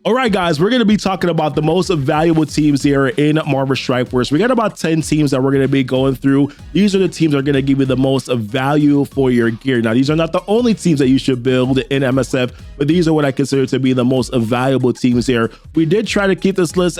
All right, guys, we're going to be talking about the most valuable teams here in Marvel Strike Force. We got about 10 teams that we're going to be going through. These are the teams that are going to give you the most value for your gear. Now, these are not the only teams that you should build in MSF, but these are what I consider to be the most valuable teams here. We did try to keep this list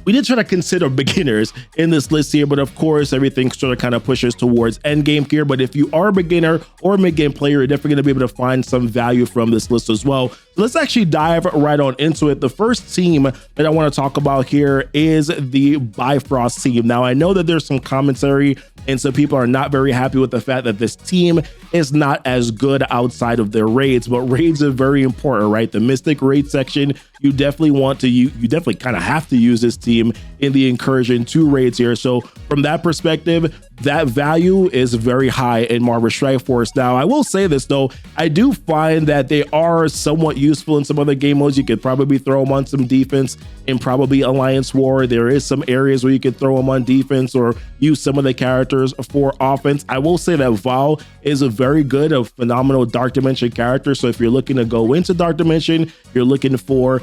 we did try to consider beginners in this list here, but of course, everything sort of kind of pushes towards end game gear. But if you are a beginner or mid-game player, you're definitely going to be able to find some value from this list as well. So let's actually dive right on into it. The first team that I want to talk about here is the Bifrost team. Now, I know that there's some commentary and some people are not very happy with the fact that this team is not as good outside of their raids, but raids are very important, right? The Mystic raid section, you definitely want to you definitely kind of have to use this team in the Incursion 2 raids here. So from that perspective, that value is very high in Marvel Strike Force. Now, I will say this though, I do find that they are somewhat useful in some other game modes. You could probably throw them on some defense and probably Alliance War. There is some areas where you could throw them on defense or use some of the characters for offense. I will say that Val is a very good, a phenomenal Dark Dimension character. So if you're looking to go into Dark Dimension, you're looking for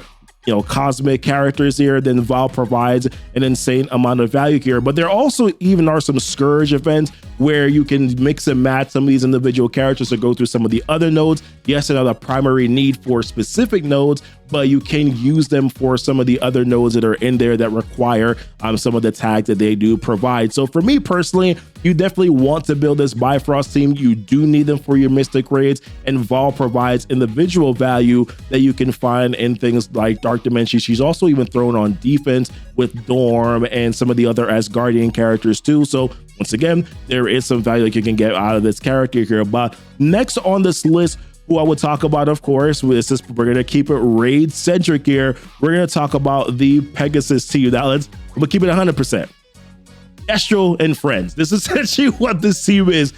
cosmic characters here, then Val provides an insane amount of value here. But there also even are some Scourge events where you can mix and match some of these individual characters to go through some of the other nodes. Yes, another primary need for specific nodes, but you can use them for some of the other nodes that are in there that require some of the tags that they do provide. So for me personally, you definitely want to build this Bifrost team. You do need them for your Mystic raids, and Val provides individual value that you can find in things like Dark Dimension. She's also even thrown on defense with Dorm and some of the other Asgardian characters too. So once again, there is some value that you can get out of this character here. But next on this list, who I would talk about, of course, we're going to keep it raid centric here. We're going to talk about the Pegasus team. Now we'll keep it 100%. Kestrel and friends. This is essentially what this team is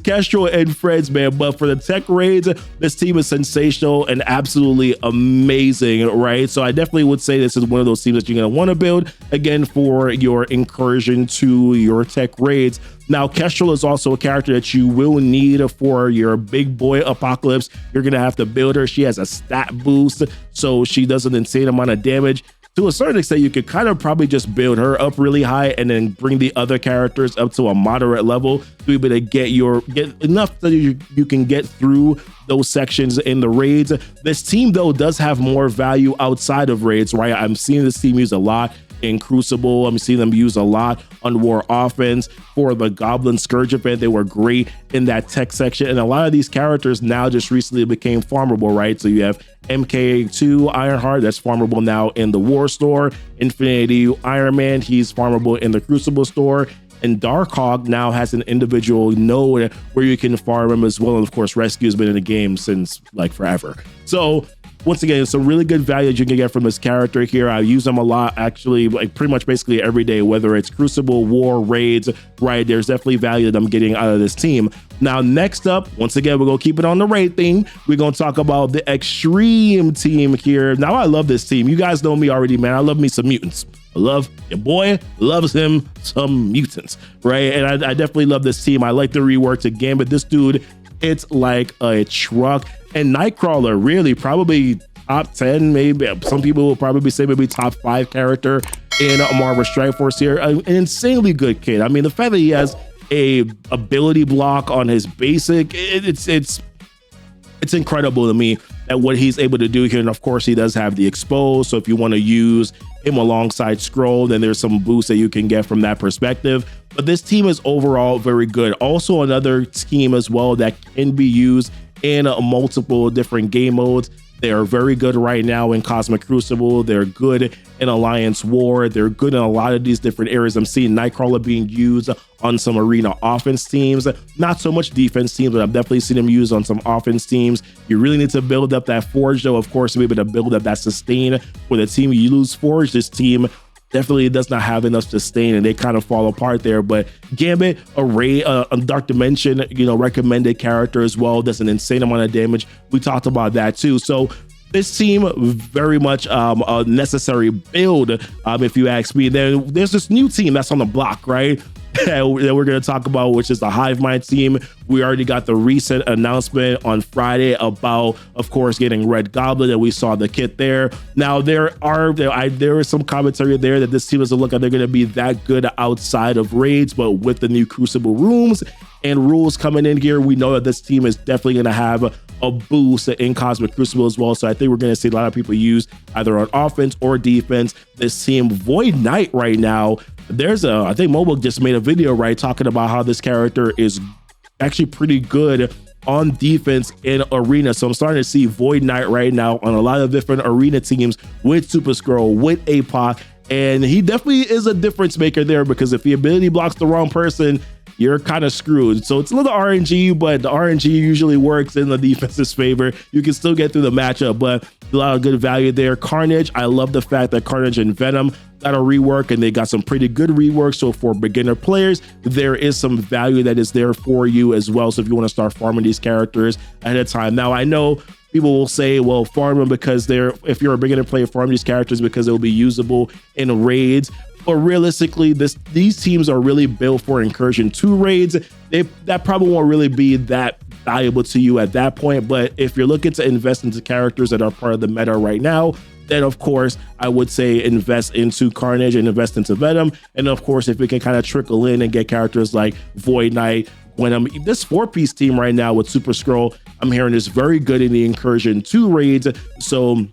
Kestrel and friends, man. But for the tech raids, this team is sensational and absolutely amazing, right? So I definitely would say this is one of those teams that you're going to want to build, again, for your incursion to your tech raids. Now, Kestrel is also a character that you will need for your big boy apocalypse. You're going to have to build her. She has a stat boost, so she does an insane amount of damage. To a certain extent, you could kind of probably just build her up really high and then bring the other characters up to a moderate level to be able to get enough that you can get through those sections in the raids. This team, though, does have more value outside of raids, right? I'm seeing this team use a lot in Crucible. I'm seeing them use a lot on War Offense. For the Goblin Scourge event, they were great in that tech section. And a lot of these characters now just recently became farmable, right? So you have MK2 Ironheart, that's farmable now in the War store. Infinity Iron Man, he's farmable in the Crucible store. And Darkhawk now has an individual node where you can farm him as well. And of course, Rescue has been in the game since like forever. So once again, some really good value that you can get from this character here. I use them a lot, actually, like pretty much basically every day, whether it's Crucible, War, raids, right? There's definitely value that I'm getting out of this team. Now, next up, once again, we're going to keep it on the raid theme. We're going to talk about the Extreme team here. Now, I love this team. You guys know me already, man. I love me some mutants. I love your boy, loves him some mutants, right? And I definitely love this team. I like the rework to Gambit. This dude, it's like a truck. And Nightcrawler, really, probably top 10, maybe. Some people will probably say maybe top 5 character in Marvel Strike Force here. An insanely good kid. I mean, the fact that he has a ability block on his basic, it's incredible to me at what he's able to do here. And of course, he does have the expose. So if you want to use him alongside Scroll, then there's some boost that you can get from that perspective. But this team is overall very good. Also, another team as well that can be used in multiple different game modes. They are very good right now in Cosmic Crucible. They're good in Alliance War. They're good in a lot of these different areas. I'm seeing Nightcrawler being used on some arena offense teams, not so much defense teams, but I've definitely seen them used on some offense teams. You really need to build up that Forge, though, of course, to be able to build up that sustain for the team. You lose Forge, this team definitely does not have enough sustain and they kind of fall apart there. But Gambit, a Dark Dimension, recommended character as well, does an insane amount of damage. We talked about that too. So this team very much a necessary build, if you ask me. There's this new team that's on the block, right? that we're going to talk about, which is the Hive Mind team. We already got the recent announcement on Friday about, of course, getting Red Goblin, and we saw the kit there. Now, there is some commentary there that this team doesn't look like they're going to be that good outside of raids, but with the new Crucible rooms and rules coming in here, we know that this team is definitely going to have a boost in Cosmic Crucible as well. So I think we're going to see a lot of people use either on offense or defense this team. Void Knight right now, I think Mobile just made a video, right, talking about how this character is actually pretty good on defense in Arena. So I'm starting to see Void Knight right now on a lot of different Arena teams with Super Scroll, with APOC, and he definitely is a difference maker there, because if the ability blocks the wrong person, you're kind of screwed. So it's a little RNG, but the RNG usually works in the defense's favor. You can still get through the matchup, but a lot of good value there. Carnage, I love the fact that Carnage and Venom got a rework, and they got some pretty good rework. So for beginner players, there is some value that is there for you as well. So if you want to start farming these characters ahead of time. Now, I know people will say, well, farm them because if you're a beginner player, farm these characters because they'll be usable in raids. But realistically, these teams are really built for Incursion 2 raids. That probably won't really be that valuable to you at that point. But if you're looking to invest into characters that are part of the meta right now, then of course I would say invest into Carnage and invest into Venom. And of course, if we can kind of trickle in and get characters like Void Knight, this 4-piece team right now with Super Scroll, I'm hearing is very good in the Incursion 2 raids. So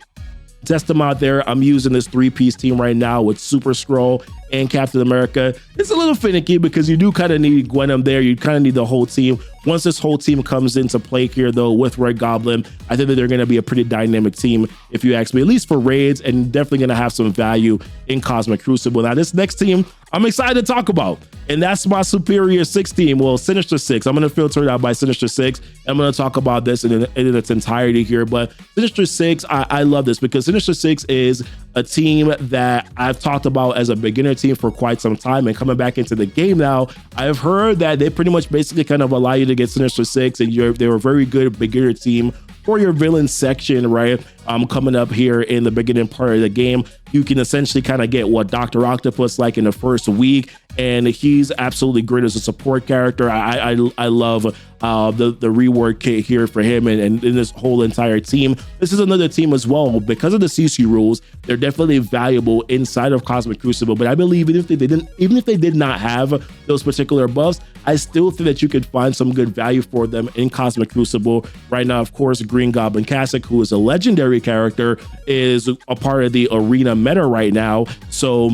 test them out there. I'm using this 3-piece team right now with Super Scroll and Captain America. It's a little finicky because you do kind of need Gwenom there. You kind of need the whole team. Once this whole team comes into play here, though, with Red Goblin, I think that they're going to be a pretty dynamic team, if you ask me, at least for raids, and definitely going to have some value in Cosmic Crucible. Now, this next team, I'm excited to talk about, and that's my Superior 6 team. Well, Sinister 6. I'm going to filter it out by Sinister 6. I'm going to talk about this in its entirety here, but Sinister 6, I love this because Sinister 6 is a team that I've talked about as a beginner team for quite some time, and coming back into the game now, I've heard that they pretty much basically kind of allow you to get Sinister 6, and they're a very good beginner team for your villain section, right? Coming up here in the beginning part of the game, you can essentially kind of get what Dr. Octopus like in the first week, and he's absolutely great as a support character. I love the reward kit here for him and in this whole entire team. This is another team as well, because of the CC rules, they're definitely valuable inside of Cosmic Crucible. But I believe even if they did not have those particular buffs, I still think that you could find some good value for them in Cosmic Crucible. Right now, of course, Green Goblin Classic, who is a legendary character, is a part of the Arena meta right now. So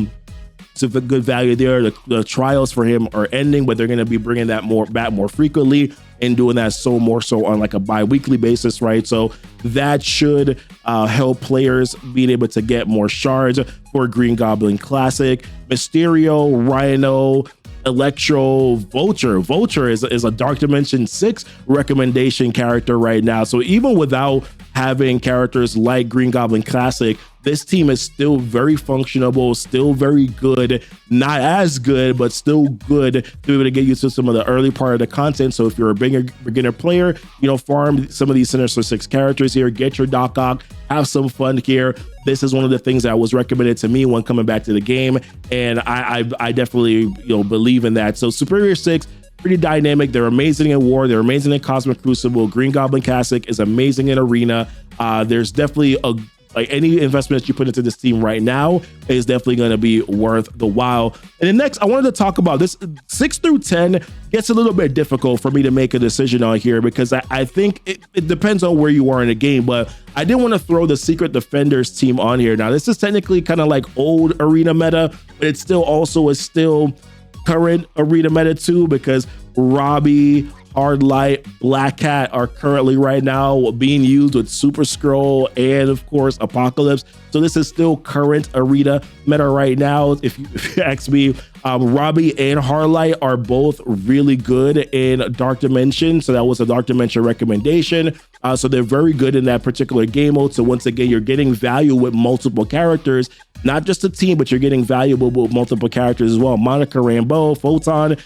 it's a good value there. The trials for him are ending, but they're going to be bringing that back more frequently and doing that more so on like a bi-weekly basis, right? So that should help players being able to get more shards for Green Goblin Classic. Mysterio, Rhino, Electro, Vulture. Vulture is a Dark Dimension 6 recommendation character right now. So even without having characters like Green Goblin Classic, this team is still very functionable, still very good, not as good, but still good to be able to get you to some of the early part of the content. So if you're a beginner player, farm some of these Sinister 6 characters here, get your Doc Ock, have some fun here. This is one of the things that was recommended to me when coming back to the game, and I definitely believe in that. So Superior 6, pretty dynamic. They're amazing in War. They're amazing in Cosmic Crucible. Green Goblin Classic is amazing in Arena. There's definitely any investment that you put into this team right now is definitely going to be worth the while. And then next, I wanted to talk about this 6 through 10 gets a little bit difficult for me to make a decision on here, because I think it depends on where you are in the game, but I didn't want to throw the Secret Defenders team on here. Now, this is technically kind of like old Arena meta, but it's still current Arena meta too, because Robbie, Hard Light, Black Cat are currently right now being used with Super Scroll and of course Apocalypse. So this is still current Arena meta right now. If you ask me, Robbie and Hard Light are both really good in Dark Dimension. So that was a Dark Dimension recommendation. So they're very good in that particular game mode. So once again, you're getting value with multiple characters, not just a team, but you're getting valuable with multiple characters as well. Monica Rambeau, Photon,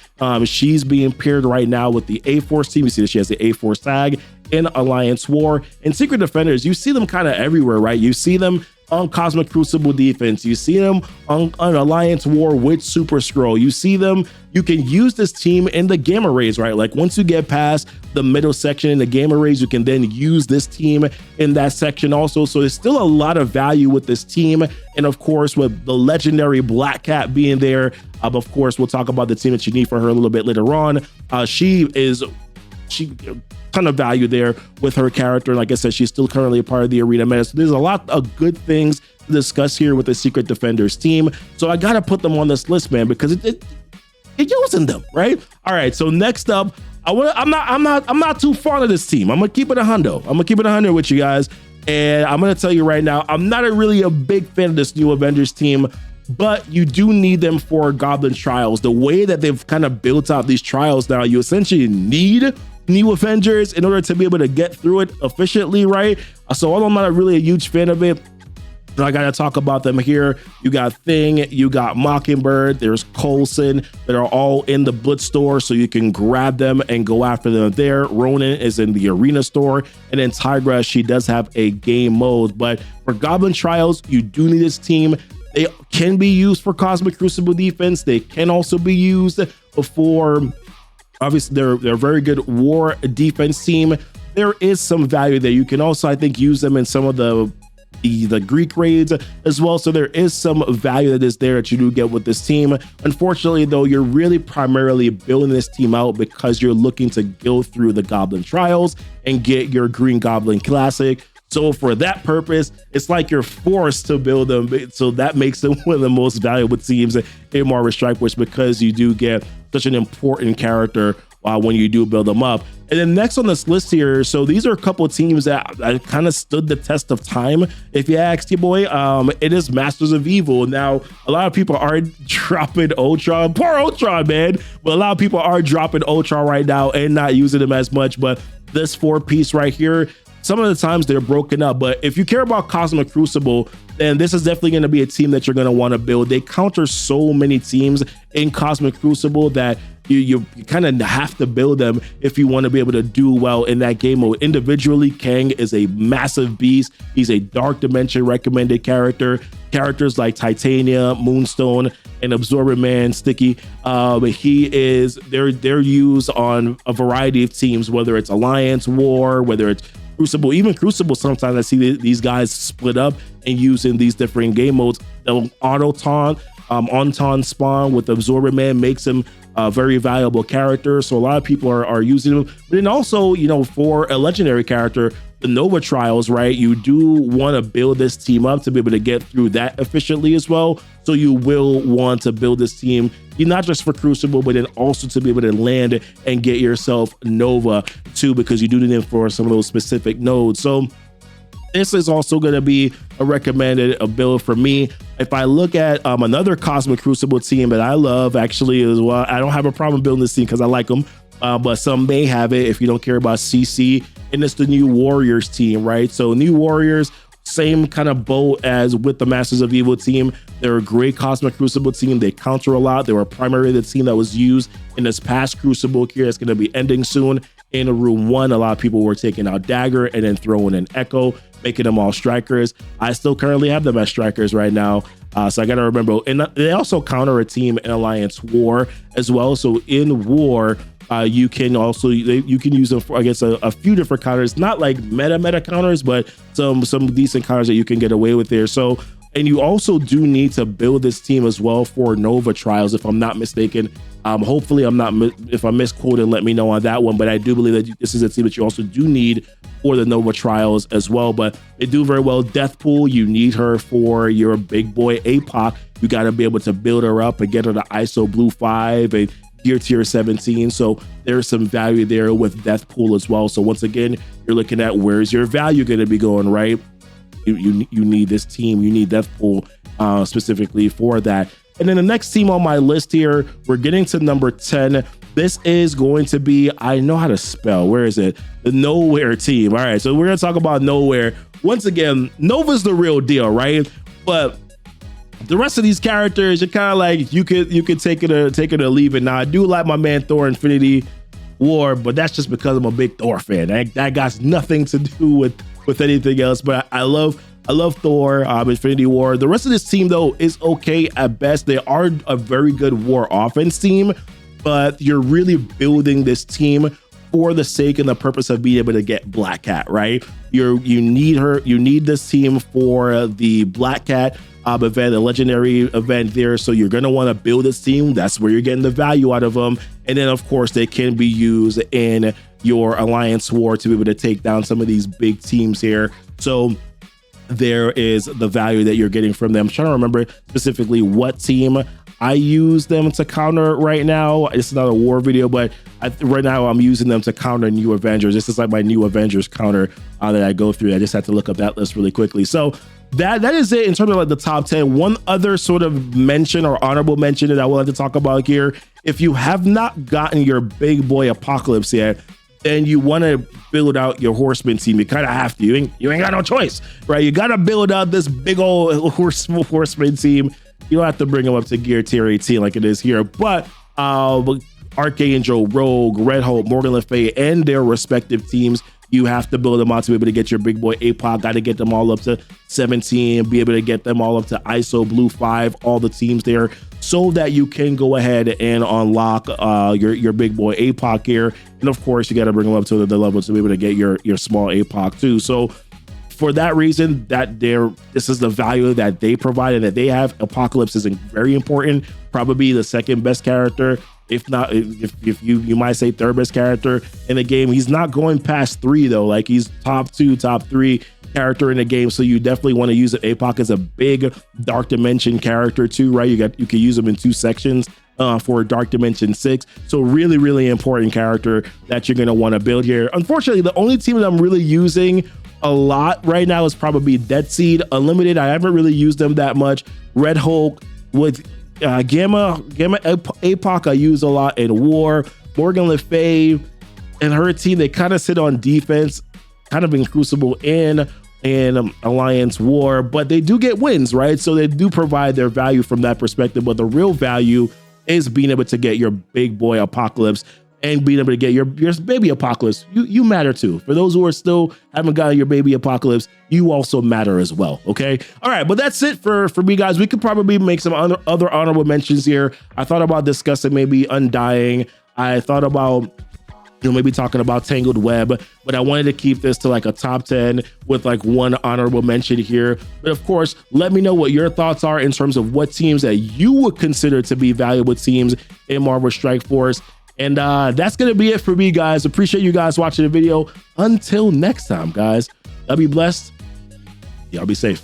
she's being paired right now with the A-Force team. You see that she has the A-Force tag in Alliance War. And Secret Defenders, you see them kind of everywhere, right? You see them on Cosmic Crucible defense. You see them on Alliance War with Super Scroll. You see them, you can use this team in the Gamma Rays, right? Like once you get past the middle section in the Gamma Rays, you can then use this team in that section also. So there's still a lot of value with this team. And of course, with the legendary Black Cat being there, of course, we'll talk about the team that you need for her a little bit later on. She ton of value there with her character. Like I said, she's still currently a part of the arena meta. So there's a lot of good things to discuss here with the Secret Defenders team. So I gotta put them on this list, man, because you're using them, right? All right. So next up, I'm not too fond of this team. I'm gonna keep it a hundo. I'm gonna keep it a hundo with you guys, and I'm gonna tell you right now, I'm not really a big fan of this new Avengers team. But you do need them for Goblin Trials. The way that they've kind of built out these trials now, you essentially need new Avengers in order to be able to get through it efficiently, right? So although I'm not really a huge fan of it, I gotta talk about them here. You got Thing, you got Mockingbird, there's Coulson, that are all in the Blitz store, so you can grab them and go after them there. Ronan is in the arena store, and then Tigress, she does have a game mode. But for Goblin Trials, you do need this team. They can be used for Cosmic Crucible defense. They can also be used for, obviously, they're a very good war defense team. There is some value there. You can also, I think, use them in some of the Greek raids as well. So there is some value that is there that you do get with this team. Unfortunately, though, you're really primarily building this team out because you're looking to go through the Goblin Trials and get your Green Goblin Classic. So for that purpose, it's like you're forced to build them. So that makes them one of the most valuable teams in Marvel Strike Force, because you do get such an important character when you do build them up. And then next on this list here, so these are a couple of teams that kind of stood the test of time, if you ask your boy. It is Masters of Evil. Now, a lot of people are dropping Ultron. Poor Ultron, man. But a lot of people are dropping Ultron right now and not using them as much. But this 4-piece right here, some of the times they're broken up. But if you care about Cosmic Crucible, then this is definitely going to be a team that you're going to want to build. They counter so many teams in Cosmic Crucible that you kind of have to build them if you want to be able to do well in that game mode. Individually, Kang is a massive beast. He's a Dark Dimension recommended character. Characters like Titania, Moonstone, and Absorbent Man, Sticky, they're used on a variety of teams, whether it's Alliance War, whether it's Crucible. Even Crucible, sometimes I see these guys split up and using these different game modes. Anton Spawn with Absorbent Man makes him a very valuable character, so a lot of people are using him. But then also, for a legendary character, the Nova Trials, right, you do want to build this team up to be able to get through that efficiently as well. So you will want to build this team, not just for Crucible, but then also to be able to land and get yourself Nova too, because you do need them for some of those specific nodes. So this is also going to be a recommended build for me. If I look at another Cosmic Crucible team that I love, actually, as well, I don't have a problem building this team because I like them, but some may have it if you don't care about CC, and it's the New Warriors team, right? So New Warriors, same kind of boat as with the Masters of Evil team. They're a great Cosmic Crucible team. They counter a lot. They were primarily the team that was used in this past Crucible here. It's going to be ending soon. In Room 1, a lot of people were taking out Dagger and then throwing in Echo, making them all strikers. I still currently have them as strikers right now. So I got to remember. And they also counter a team in Alliance War as well. So in War, you can also use them for, I guess, a few different counters, not like meta counters, but some decent counters that you can get away with there. So, and you also do need to build this team as well for Nova Trials, if I'm not mistaken. Hopefully if I'm misquoted, let me know on that one, but I do believe that this is a team that you also do need for the Nova Trials as well. But they do very well. Deathpool, you need her for your big boy APOC. You got to be able to build her up and get her to ISO Blue 5 and Gear Tier 17. So there's some value there with Deathpool as well. So once again, you're looking at where's your value going to be going, right? You need this team. You need Deathpool specifically for that. And then the next team on my list here, we're getting to number 10. This is going to be, I know how to spell. Where is it? The Nowhere team. All right, so we're going to talk about Nowhere. Once again, Nova's the real deal, right? But the rest of these characters, you're kind of like, you could take it or leave it. Now, I do like my man Thor Infinity War, but that's just because I'm a big Thor fan. That got nothing to do with anything else. But I love I love Thor, Infinity War. The rest of this team, though, is okay at best. They are a very good war offense team, but you're really building this team for the sake and the purpose of being able to get Black Cat, right? You need this team for the Black Cat event, a legendary event there. So you're going to want to build this team. That's where you're getting the value out of them. And then, of course, they can be used in your Alliance War to be able to take down some of these big teams here. So there is the value that you're getting from them. I'm trying to remember specifically what team I use them to counter right now. It's not a war video, but right now I'm using them to counter New Avengers. This is like my New Avengers counter that I go through. I just had to look up that list really quickly. So that is it in terms of like the top 10. One other sort of mention or honorable mention that I wanted to talk about here. If you have not gotten your big boy Apocalypse yet, then you want to build out your Horseman team. You kind of have to. You ain't got no choice, right? You got to build out this big old Horseman team. You don't have to bring them up to gear tier 18 like it is here, but Archangel, Rogue, Red Hulk, Morgan Le Fay, and their respective teams, you have to build them out to be able to get your big boy APOC. Got to get them all up to 17, be able to get them all up to ISO Blue 5, all the teams there, so that you can go ahead and unlock your big boy APOC here. And of course, you got to bring them up to the level to be able to get your small APOC too. So for that reason, this is the value that they provide and that they have. Apocalypse is very important, probably the second best character. If not, if you might say third best character in the game. He's not going past 3 though. Like he's top 2, top 3 character in the game. So you definitely want to use it. APOC is a big Dark Dimension character too, right? You can use them in 2 sections for Dark Dimension 6. So really, really important character that you're going to want to build here. Unfortunately, the only team that I'm really using a lot right now is probably Dead Seed Unlimited. I haven't really used them that much. Red Hulk with Gamma APOC I use a lot in war. Morgan Le Fay and her team, they kind of sit on defense, kind of in Crucible and Alliance War, but they do get wins, right? So they do provide their value from that perspective, but the real value is being able to get your big boy Apocalypse and being able to get your baby Apocalypse. You matter too. For those who are still haven't gotten your baby Apocalypse, you also matter as well, okay? All right, but that's it for me, guys. We could probably make some other honorable mentions here. I thought about discussing maybe Undying. I thought about maybe talking about Tangled Web, but I wanted to keep this to like a top 10 with like one honorable mention here. But of course, let me know what your thoughts are in terms of what teams that you would consider to be valuable teams in Marvel Strike Force. And that's going to be it for me, guys. Appreciate you guys watching the video. Until next time, guys, y'all be blessed. Y'all be safe.